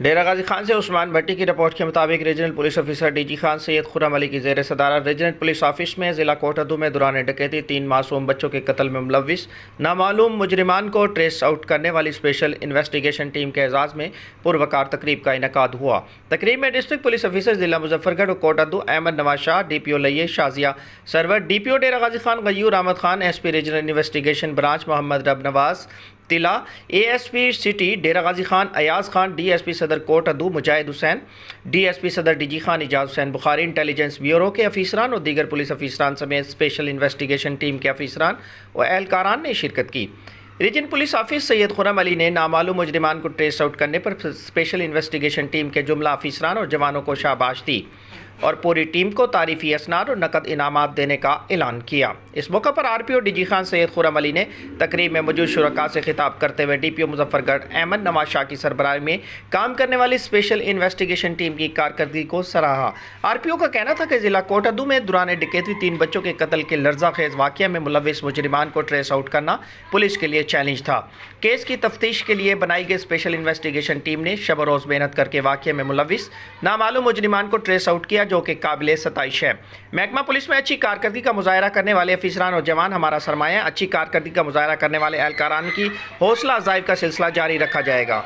ڈیرہ غازی خان سے عثمان بھٹی کی رپورٹ کے مطابق regional police officer D G Khan Syed Khurram Ali کی زیر صدارت ریجنل پولیس آفس میں ضلع کوٹادو میں دوران ڈکیتی 3 معصوم بچوں کے قتل میں ملوث نامعلوم مجرمان کو ٹریس آؤٹ کرنے والی اسپیشل انویسٹیگیشن ٹیم کے اعزاز میں پروقار تقریب کا انعقاد ہوا۔ تقریب میں ڈسٹرکٹ پولیس آفیسر ضلع مظفر گڑھ اور کوٹادو احمد نواز شاہ، ڈی پی او لیے Shazia Sarwar, D P O Dera Ghazi Khan Ghayyur Ahmad Khan, S P regional investigation branch Muhammad Rab Nawaz Talla, A S P city Dera Ghazi Khan Ayaz Khan, D S P Saddar Kotaddu Mujahid Hussain, D S P Saddar D G Khan Ejaz Hussain Bukhari, intelligence bureau کے افیسران اور دیگر پولیس افیسران سمیت اسپیشل انویسٹیگیشن ٹیم کے افیسران و اہلکاران نے شرکت کی۔ ریجن پولیس آفس سید خرم علی نے نامعلوم مجرمان کو ٹریس آؤٹ کرنے پر اسپیشل انویسٹیگیشن ٹیم کے جملہ افیسران اور جوانوں کو شاباش دی اور پوری ٹیم کو تعریفی اسناد اور نقد انعامات دینے کا اعلان کیا۔ اس موقع پر R P O D G Khan Syed Khurram Ali نے تقریب میں موجود شرکاء سے خطاب کرتے ہوئے ڈی پی او مظفر گڑھ احمد نواز شاہ کی سربراہی میں کام کرنے والی اسپیشل انویسٹیگیشن ٹیم کی کارکردگی کو سراہا۔ آر پی او کا کہنا تھا کہ ضلع کوٹادو میں دوران ڈکیتی 3 بچوں کے قتل کے لرزہ خیز واقعہ میں ملوث مجرمان کو ٹریس آؤٹ کرنا پولیس کے لیے چیلنج تھا۔ کیس کی تفتیش کے لیے بنائی گئی اسپیشل انویسٹیگیشن ٹیم نے شب و روز محنت کر کے واقعے میں ملوث نامعلوم مجرمان کو ٹریس آؤٹ کیا، جو کہ قابل ستائش ہے۔ محکمہ پولیس میں اچھی کارکردگی کا مظاہرہ کرنے والے افیسران اور جوان ہمارا سرمایہ، اچھی کارکردگی کا مظاہرہ کرنے والے اہلکاران کی حوصلہ افزائی کا سلسلہ جاری رکھا جائے گا۔